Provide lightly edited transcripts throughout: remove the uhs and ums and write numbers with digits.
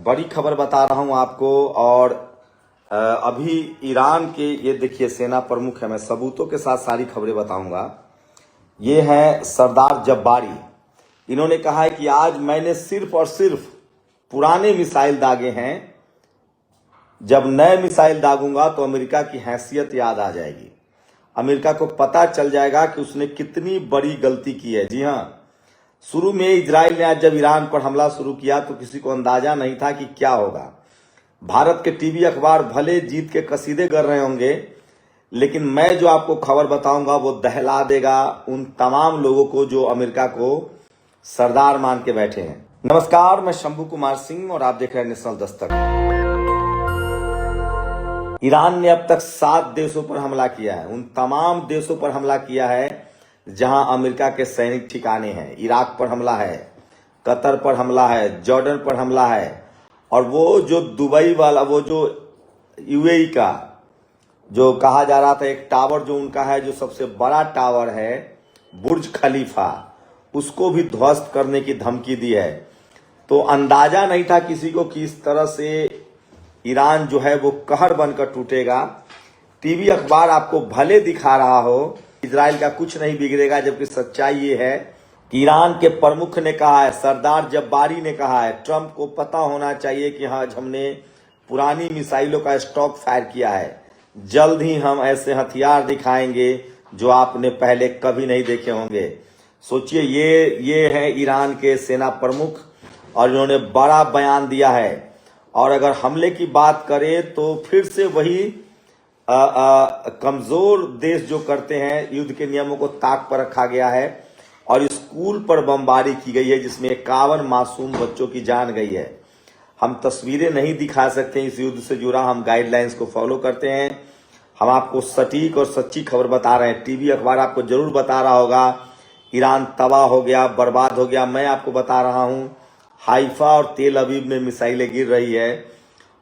बड़ी खबर बता रहा हूं आपको। और अभी ईरान के ये देखिए सेना प्रमुख है, मैं सबूतों के साथ सारी खबरें बताऊंगा। ये है सरदार जब्बारी। इन्होंने कहा है कि आज मैंने सिर्फ और सिर्फ पुराने मिसाइल दागे हैं, जब नए मिसाइल दागूंगा तो अमेरिका की हैसियत याद आ जाएगी। अमेरिका को पता चल जाएगा कि उसने कितनी बड़ी गलती की है। जी हाँ, शुरू में इजराइल ने आज जब ईरान पर हमला शुरू किया तो किसी को अंदाजा नहीं था कि क्या होगा। भारत के टीवी अखबार भले जीत के कसीदे कर रहे होंगे, लेकिन मैं जो आपको खबर बताऊंगा वो दहला देगा उन तमाम लोगों को जो अमेरिका को सरदार मान के बैठे हैं। नमस्कार, मैं शंभू कुमार सिंह और आप देख रहे हैं नेशनल दस्तक। ईरान ने अब तक 7 देशों पर हमला किया है। उन तमाम देशों पर हमला किया है जहां अमेरिका के सैनिक ठिकाने हैं। इराक पर हमला है, कतर पर हमला है, जॉर्डन पर हमला है, और वो जो दुबई वाला, वो जो यूएई का जो कहा जा रहा था एक टावर जो उनका है, जो सबसे बड़ा टावर है बुर्ज खलीफा, उसको भी ध्वस्त करने की धमकी दी है। तो अंदाजा नहीं था किसी को कि इस तरह से ईरान जो है वो कहर बनकर टूटेगा। टीवी अखबार आपको भले दिखा रहा हो इजराइल का कुछ नहीं बिगड़ेगा, जबकि सच्चाई ये है कि ईरान के प्रमुख ने कहा है, सरदार जब्बारी ने कहा है, ट्रंप को पता होना चाहिए कि हाँ, हमने पुरानी मिसाइलों का स्टॉक फायर किया है, जल्द ही हम ऐसे हथियार दिखाएंगे जो आपने पहले कभी नहीं देखे होंगे। सोचिए, ये है ईरान के सेना प्रमुख और इन्होंने बड़ा बयान दिया है। और अगर हमले की बात करें तो फिर से वही कमजोर देश जो करते हैं, युद्ध के नियमों को ताक पर रखा गया है और स्कूल पर बमबारी की गई है जिसमें 51 मासूम बच्चों की जान गई है। हम तस्वीरें नहीं दिखा सकते इस युद्ध से जुड़ा, हम गाइडलाइंस को फॉलो करते हैं। हम आपको सटीक और सच्ची खबर बता रहे हैं। टीवी अखबार आपको जरूर बता रहा होगा ईरान तबाह हो गया, बर्बाद हो गया। मैं आपको बता रहा हूं हाइफा और तेल अवीव में मिसाइलें गिर रही है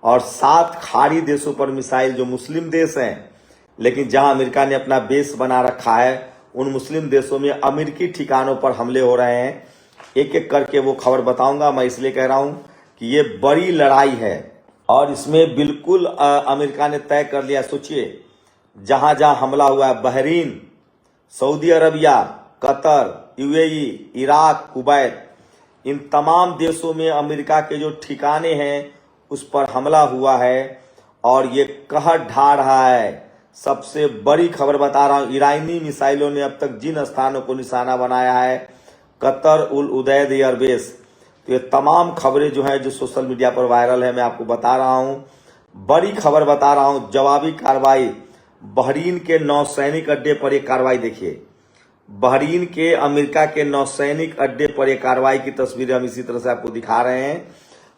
और 7 खाड़ी देशों पर मिसाइल, जो मुस्लिम देश हैं लेकिन जहां अमेरिका ने अपना बेस बना रखा है, उन मुस्लिम देशों में अमेरिकी ठिकानों पर हमले हो रहे हैं। एक एक करके वो खबर बताऊंगा। मैं इसलिए कह रहा हूं कि ये बड़ी लड़ाई है और इसमें बिल्कुल अमेरिका ने तय कर लिया। सोचिए, जहां जहां हमला हुआ है, Bahrain, Saudi Arabia, Qatar, UAE, Iraq, Kuwait, इन तमाम देशों में अमेरिका के जो ठिकाने हैं उस पर हमला हुआ है और ये कहर ढा रहा है। सबसे बड़ी खबर बता रहा हूं, ईरानी मिसाइलों ने अब तक जिन स्थानों को निशाना बनाया है, कतर उल उदैद एयरबेस, तो ये तमाम खबरें जो हैं जो सोशल मीडिया पर वायरल है, मैं आपको बता रहा हूं। बड़ी खबर बता रहा हूं, जवाबी कार्रवाई। बहरीन के नौसैनिक अड्डे पर एक कार्रवाई देखिए। बहरीन के अमेरिका के नौसैनिक अड्डे पर एक कार्रवाई की तस्वीरें हम इसी तरह से आपको दिखा रहे हैं।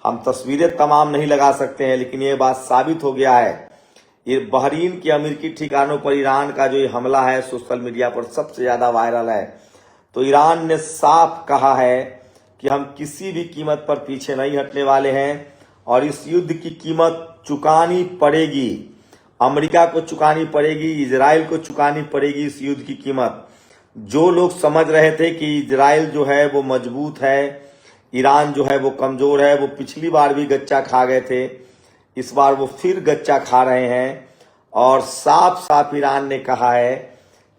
हम तस्वीरें तमाम नहीं लगा सकते हैं, लेकिन ये बात साबित हो गया है। ये बहरीन के अमेरिकी ठिकानों पर ईरान का जो ये हमला है सोशल मीडिया पर सबसे ज्यादा वायरल है। तो ईरान ने साफ कहा है कि हम किसी भी कीमत पर पीछे नहीं हटने वाले हैं और इस युद्ध की कीमत चुकानी पड़ेगी। अमेरिका को चुकानी पड़ेगी, इजराइल को चुकानी पड़ेगी इस युद्ध की कीमत। जो लोग समझ रहे थे कि इजराइल जो है वो मजबूत है, ईरान जो है वो कमजोर है, वो पिछली बार भी गच्चा खा गए थे, इस बार वो फिर गच्चा खा रहे हैं। और साफ साफ ईरान ने कहा है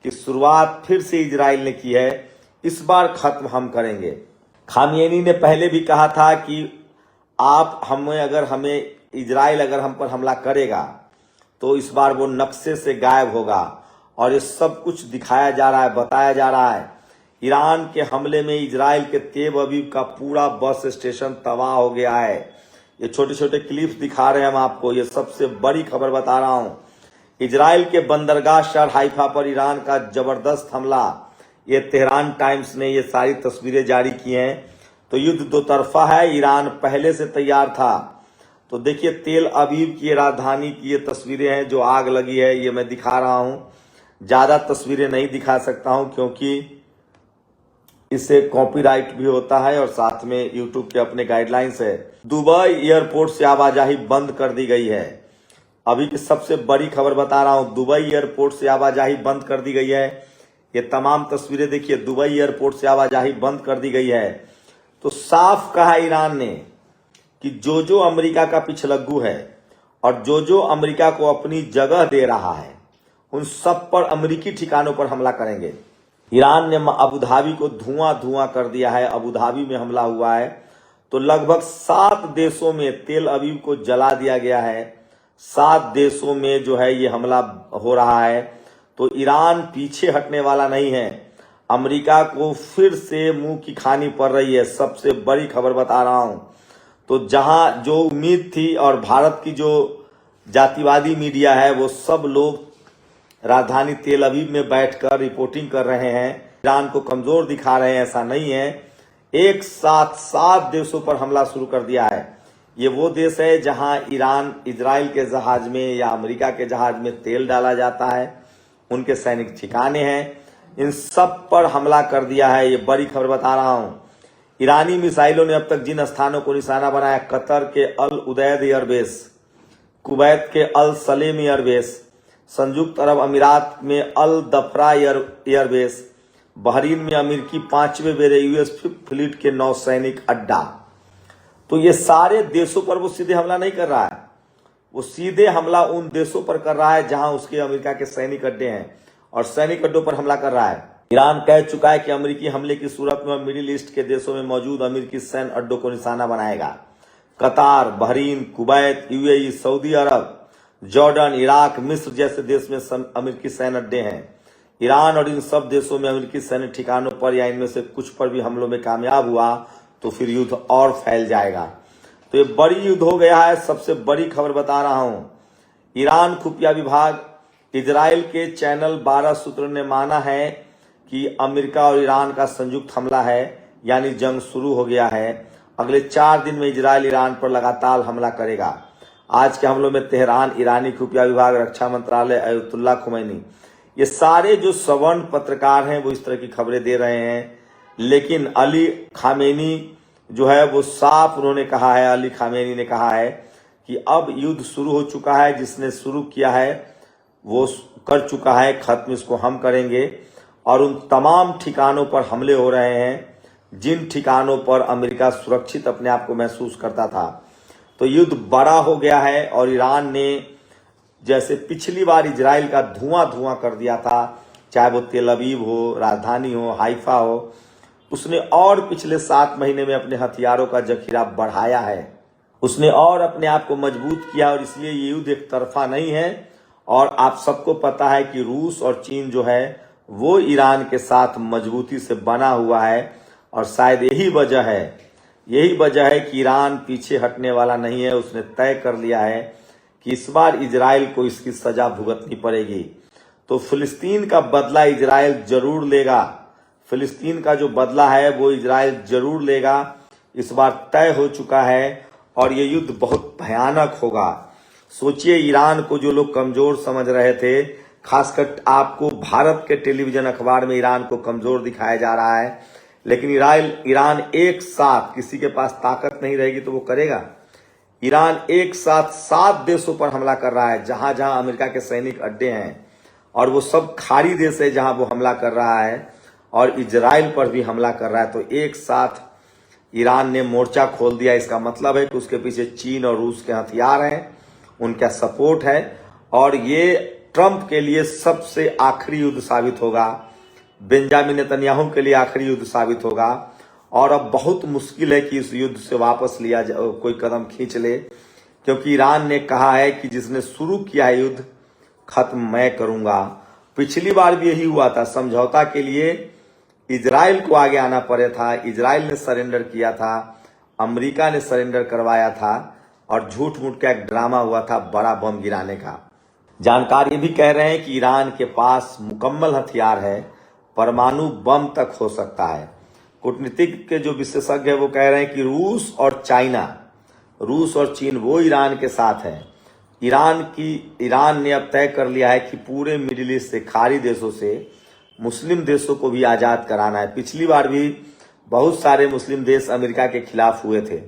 कि शुरुआत फिर से इजराइल ने की है, इस बार खत्म हम करेंगे। खामेनी ने पहले भी कहा था कि हमें इजराइल अगर हम पर हमला करेगा तो इस बार वो नक्शे से गायब होगा। और ये सब कुछ दिखाया जा रहा है, बताया जा रहा है। ईरान के हमले में इजराइल के तेल अवीव का पूरा बस स्टेशन तबाह हो गया है। ये छोटे छोटे क्लिप्स दिखा रहे हैं हम आपको। ये सबसे बड़ी खबर बता रहा हूं, इजराइल के बंदरगाह शहर हाइफा पर ईरान का जबरदस्त हमला। ये तेहरान टाइम्स ने ये सारी तस्वीरें जारी की हैं। तो युद्ध दो तरफा है, ईरान पहले से तैयार था। तो देखिए, तेल अवीव की राजधानी की ये तस्वीरें हैं जो आग लगी है, ये मैं दिखा रहा हूं। ज्यादा तस्वीरें नहीं दिखा सकता हूं क्योंकि इससे कॉपीराइट भी होता है और साथ में यूट्यूब के अपने गाइडलाइंस है। दुबई एयरपोर्ट से आवाजाही बंद कर दी गई है। अभी की सबसे बड़ी खबर बता रहा हूं, दुबई एयरपोर्ट से आवाजाही बंद कर दी गई है। ये तमाम तस्वीरें देखिए, दुबई एयरपोर्ट से आवाजाही बंद कर दी गई है। तो साफ कहा ईरान ने कि जो अमेरिका का पिछलग्गू है और जो अमेरिका को अपनी जगह दे रहा है, उन सब पर अमेरिकी ठिकानों पर हमला करेंगे। ईरान ने अबू धाबी को धुआं कर दिया है। अबू धाबी में हमला हुआ है तो लगभग 7 देशों में तेल अवीव को जला दिया गया है। 7 देशों में जो है ये हमला हो रहा है। तो ईरान पीछे हटने वाला नहीं है। अमेरिका को फिर से मुंह की खानी पड़ रही है। सबसे बड़ी खबर बता रहा हूं। तो जहां जो उम्मीद थी, और भारत की जो जातिवादी मीडिया है वो सब लोग राजधानी तेल अवीव में बैठकर रिपोर्टिंग कर रहे हैं, ईरान को कमजोर दिखा रहे हैं। ऐसा नहीं है। एक साथ 7 देशों पर हमला शुरू कर दिया है। ये वो देश है जहां ईरान इजराइल के जहाज में या अमेरिका के जहाज में तेल डाला जाता है, उनके सैनिक ठिकाने हैं, इन सब पर हमला कर दिया है। ये बड़ी खबर बता रहा हूं। ईरानी मिसाइलों ने अब तक जिन स्थानों को निशाना बनाया, कतर के अल उदैद एयरबेस, कुवैत के अल सलेम एयरबेस, संयुक्त अरब अमीरात में अल दफरा एयरबेस, बहरीन में अमेरिकी 5वें बेरे यूएस फ्लीट के नौसैनिक अड्डा। तो ये सारे देशों पर वो सीधे हमला नहीं कर रहा है, वो सीधे हमला उन देशों पर कर रहा है जहां उसके अमेरिका के सैनिक अड्डे हैं, और सैनिक अड्डों पर हमला कर रहा है। ईरान कह चुका है कि अमेरिकी हमले की सूरत में मिडिल ईस्ट के देशों में मौजूद अमेरिकी सैन्य अड्डों को निशाना बनाएगा। कतार, बहरीन, कुवैत, यूएई, सऊदी अरब, जॉर्डन, इराक, मिस्र जैसे देश में अमेरिकी सैन्य अड्डे हैं। ईरान और इन सब देशों में अमेरिकी सैन्य ठिकानों पर या इनमें से कुछ पर भी हमलों में कामयाब हुआ तो फिर युद्ध और फैल जाएगा। तो ये बड़ी युद्ध हो गया है। सबसे बड़ी खबर बता रहा हूं। ईरान खुफिया विभाग इजराइल के चैनल 12 सूत्र ने माना है कि अमेरिका और ईरान का संयुक्त हमला है, यानी जंग शुरू हो गया है। अगले 4 दिन में इजराइल ईरान पर लगातार हमला करेगा। आज के हमलों में तेहरान, ईरानी खुफिया विभाग, रक्षा मंत्रालय, अयतुल्ला खुमैनी, ये सारे जो सवर्ण पत्रकार हैं वो इस तरह की खबरें दे रहे हैं। लेकिन अली खामेनी जो है वो साफ उन्होंने कहा है, अली खामेनी ने कहा है कि अब युद्ध शुरू हो चुका है। जिसने शुरू किया है वो कर चुका है, खत्म इसको हम करेंगे। और उन तमाम ठिकानों पर हमले हो रहे हैं जिन ठिकानों पर अमेरिका सुरक्षित अपने आप को महसूस करता था। तो युद्ध बड़ा हो गया है और ईरान ने जैसे पिछली बार इजराइल का धुआं कर दिया था, चाहे वो तेल अवीव हो, राजधानी हो, हाइफा हो, उसने और पिछले 7 महीने में अपने हथियारों का जखीरा बढ़ाया है। उसने और अपने आप को मजबूत किया, और इसलिए ये युद्ध एक तरफा नहीं है। और आप सबको पता है कि रूस और चीन जो है वो ईरान के साथ मजबूती से बना हुआ है, और शायद यही वजह है कि ईरान पीछे हटने वाला नहीं है। उसने तय कर लिया है कि इस बार इजराइल को इसकी सजा भुगतनी पड़ेगी। तो फिलिस्तीन का बदला इजराइल जरूर लेगा। फिलिस्तीन का जो बदला है वो इजराइल जरूर लेगा। इस बार तय हो चुका है, और ये युद्ध बहुत भयानक होगा। सोचिए, ईरान को जो लोग कमजोर समझ रहे थे, खासकर आपको भारत के टेलीविजन अखबार में ईरान को कमजोर दिखाया जा रहा है, लेकिन ईरान एक साथ, किसी के पास ताकत नहीं रहेगी तो वो करेगा। ईरान एक साथ 7 देशों पर हमला कर रहा है जहां जहां अमेरिका के सैनिक अड्डे हैं, और वो सब खाड़ी देश है जहां वो हमला कर रहा है, और इजराइल पर भी हमला कर रहा है। तो एक साथ ईरान ने मोर्चा खोल दिया। इसका मतलब है कि उसके पीछे चीन और रूस के हथियार हैं, उनका सपोर्ट है, और ये ट्रंप के लिए सबसे आखिरी युद्ध साबित होगा। बेंजामिन नेतन्याहू के लिए आखिरी युद्ध साबित होगा, और अब बहुत मुश्किल है कि इस युद्ध से वापस लिया कोई कदम खींच ले, क्योंकि ईरान ने कहा है कि जिसने शुरू किया है युद्ध, खत्म मैं करूंगा। पिछली बार भी यही हुआ था। समझौता के लिए इजराइल को आगे आना पड़े था, इजराइल ने सरेंडर किया था, अमेरिका ने सरेंडर करवाया था, और झूठ मूठ का एक ड्रामा हुआ था बड़ा बम गिराने का। जानकार ये भी कह रहे हैं कि ईरान के पास मुकम्मल हथियार है, परमाणु बम तक हो सकता है। कूटनीतिक के जो विशेषज्ञ है वो कह रहे हैं कि रूस और चीन वो ईरान के साथ है। ईरान ने अब तय कर लिया है कि पूरे मिडिल ईस्ट से, खाड़ी देशों से मुस्लिम देशों को भी आजाद कराना है। पिछली बार भी बहुत सारे मुस्लिम देश अमेरिका के खिलाफ हुए थे।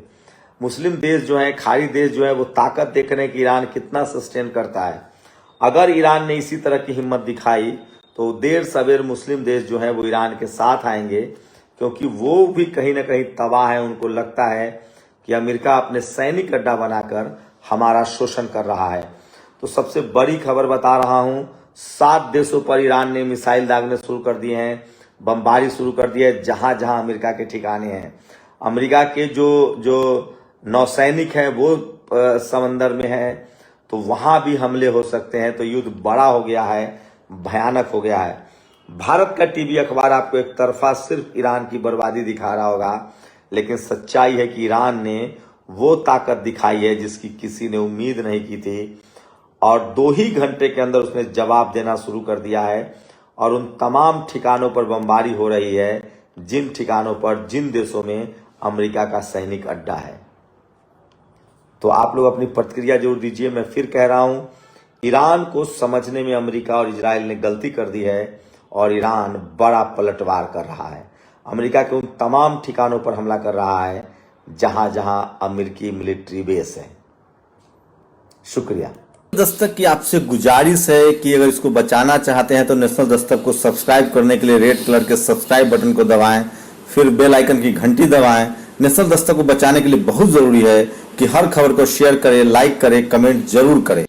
मुस्लिम देश जो है, खाड़ी देश जो है, वो ताकत देख रहे हैं कि ईरान कितना सस्टेन करता है। अगर ईरान ने इसी तरह की हिम्मत दिखाई तो देर सवेर मुस्लिम देश जो है वो ईरान के साथ आएंगे, क्योंकि वो भी कहीं ना कहीं तबाह है। उनको लगता है कि अमेरिका अपने सैनिक अड्डा बनाकर हमारा शोषण कर रहा है। तो सबसे बड़ी खबर बता रहा हूं, 7 देशों पर ईरान ने मिसाइल दागने शुरू कर दिए हैं, बमबारी शुरू कर दी है जहां जहां अमेरिका के ठिकाने हैं। अमेरिका के जो नौसैनिक हैं वो समंदर में है, तो वहां भी हमले हो सकते हैं। तो युद्ध बड़ा हो गया है, भयानक हो गया है। भारत का टीवी अखबार आपको एक तरफा सिर्फ ईरान की बर्बादी दिखा रहा होगा, लेकिन सच्चाई है कि ईरान ने वो ताकत दिखाई है जिसकी किसी ने उम्मीद नहीं की थी, और 2 ही घंटे के अंदर उसने जवाब देना शुरू कर दिया है। और उन तमाम ठिकानों पर बमबारी हो रही है जिन ठिकानों पर, जिन देशों में अमेरिका का सैनिक अड्डा है। तो आप लोग अपनी प्रतिक्रिया जरूर दीजिए। मैं फिर कह रहा हूं, ईरान को समझने में अमेरिका और इजराइल ने गलती कर दी है और ईरान बड़ा पलटवार कर रहा है। अमेरिका के उन तमाम ठिकानों पर हमला कर रहा है जहां जहां अमेरिकी मिलिट्री बेस है। शुक्रिया। दस्तक की आपसे गुजारिश है कि अगर इसको बचाना चाहते हैं तो नेशनल दस्तक को सब्सक्राइब करने के लिए रेड कलर के सब्सक्राइब बटन को दबाएं, फिर बेल आइकन की घंटी दबाएं। नेशनल दस्तक को बचाने के लिए बहुत जरूरी है कि हर खबर को शेयर करें, लाइक करें, कमेंट जरूर करें।